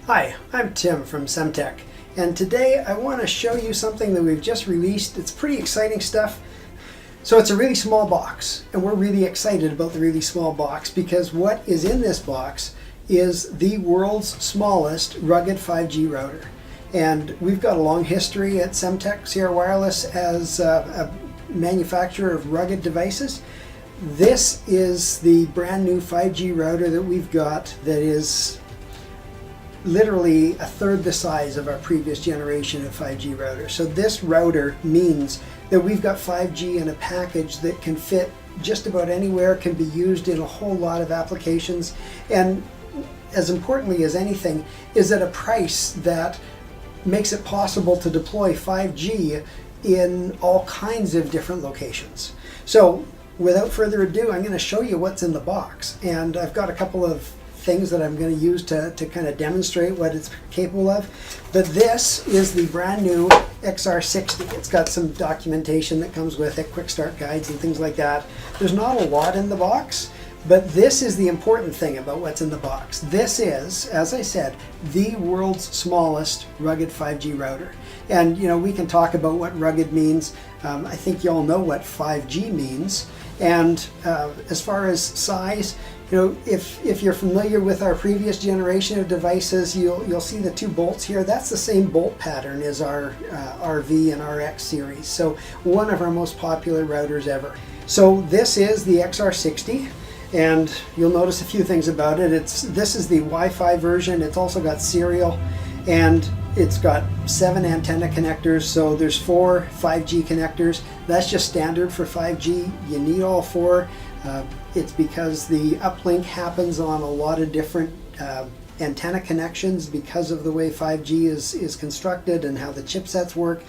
Hi, I'm Tim from Semtech, and today I want to show you something that we've just released. It's pretty exciting stuff. So it's a really small box, and we're really excited about the really small box because what is in this box is the world's smallest rugged 5G router. And we've got a long history at Semtech Sierra Wireless as a manufacturer of rugged devices. This is the brand new 5G router that we've got that is literally a third the size of our previous generation of 5G routers. So this router means that we've got 5G in a package that can fit just about anywhere, can be used in a whole lot of applications, and as importantly as anything, is at a price that makes it possible to deploy 5G in all kinds of different locations. So without further ado, I'm going to show you what's in the box, and I've got a couple of things that I'm going to use to kind of demonstrate what it's capable of. But this is the brand new XR60. It's got some documentation that comes with it, quick start guides and things like that. There's not a lot in the box, but this is the important thing about what's in the box. This is, as I said, the world's smallest rugged 5G router. And you know, we can talk about what rugged means. I think you all know what 5G means. And as far as size, you know, if you're familiar with our previous generation of devices, you'll see the two bolts here. That's the same bolt pattern as our RV and RX series. So one of our most popular routers ever. So this is the XR60, and you'll notice a few things about it. This is the Wi-Fi version. It's also got serial, and it's got 7 antenna connectors, so there's 4 5G connectors. That's just standard for 5G. You need all 4. It's because the uplink happens on a lot of different antenna connections because of the way 5G is constructed and how the chipsets work.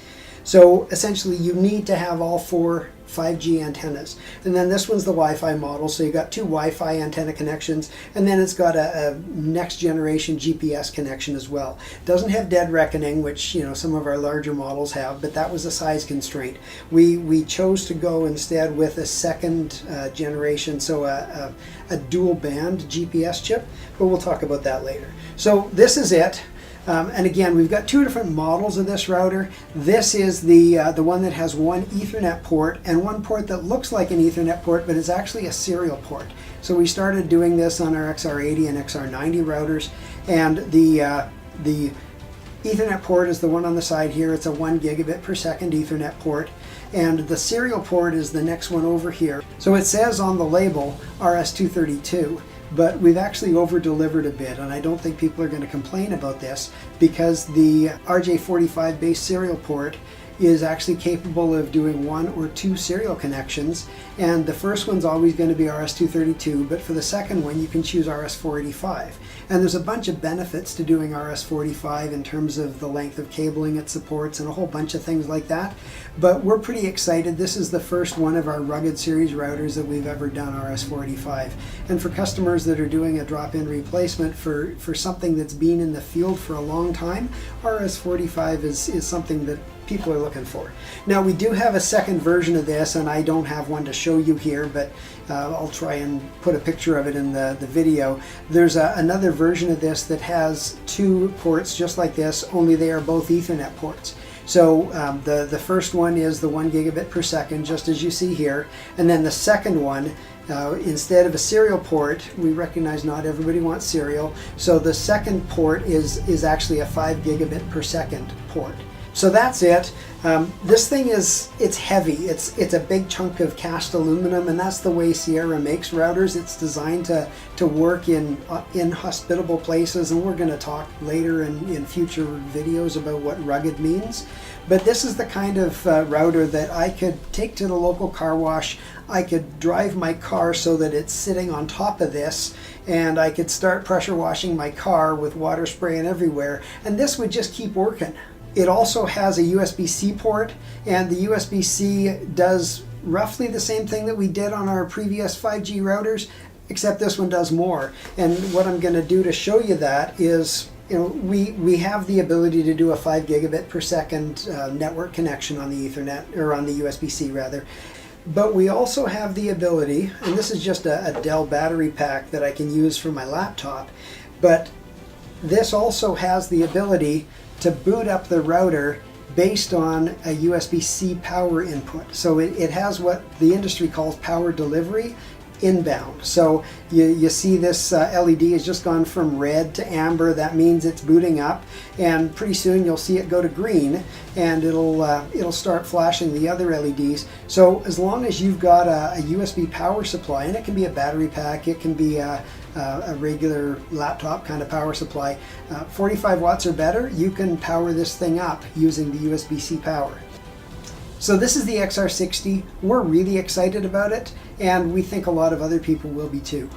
So essentially you need to have all 4 5G antennas. And then this one's the Wi-Fi model, so you got 2 Wi-Fi antenna connections, and then it's got a next generation GPS connection as well. It doesn't have dead reckoning, which you know some of our larger models have, but that was a size constraint. We chose to go instead with a second generation, so a dual band GPS chip, but we'll talk about that later. So this is it. And again, we've got 2 different models of this router. This is the one that has one Ethernet port and one port that looks like an Ethernet port, but is actually a serial port. So we started doing this on our XR80 and XR90 routers, and the Ethernet port is the one on the side here. It's a 1 gigabit per second Ethernet port, and the serial port is the next one over here. So it says on the label RS-232. But we've actually over-delivered a bit, and I don't think people are going to complain about this because the RJ45 based serial port is actually capable of doing 1 or 2 serial connections, and the first one's always going to be RS-232, but for the second one you can choose RS-485. And there's a bunch of benefits to doing RS-485 in terms of the length of cabling it supports and a whole bunch of things like that. But we're pretty excited. This is the first one of our rugged series routers that we've ever done RS-485. And for customers that are doing a drop-in replacement for something that's been in the field for a long time, RS-485 is something that people are looking for. Now we do have a second version of this, and I don't have one to show you here, but I'll try and put a picture of it in the video. There's another version of this that has 2 ports just like this, only they are both Ethernet ports. So the first one is the 1 gigabit per second, just as you see here, and then the second one, instead of a serial port, we recognize not everybody wants serial, so the second port is actually a 5 gigabit per second port. So that's it. This thing it's heavy. It's a big chunk of cast aluminum, and that's the way Sierra makes routers. It's designed to work in inhospitable places, and we're going to talk later in future videos about what rugged means. But this is the kind of router that I could take to the local car wash. I could drive my car so that it's sitting on top of this, and I could start pressure washing my car with water spraying everywhere, and this would just keep working. It also has a USB-C port, and the USB-C does roughly the same thing that we did on our previous 5G routers, except this one does more. And what I'm going to do to show you that is, you know, we have the ability to do a 5 gigabit per second network connection on the Ethernet, or on the USB-C rather. But we also have the ability, and this is just a Dell battery pack that I can use for my laptop, but This also has the ability to boot up the router based on a USB-C power input. So it has what the industry calls power delivery inbound. So you see this LED has just gone from red to amber. That means it's booting up, and pretty soon you'll see it go to green, and it'll start flashing the other LEDs. So as long as you've got a USB power supply, and it can be a battery pack, it can be a regular laptop kind of power supply, 45 watts or better, you can power this thing up using the USB-C power. So this is the XR60. We're really excited about it, and we think a lot of other people will be too.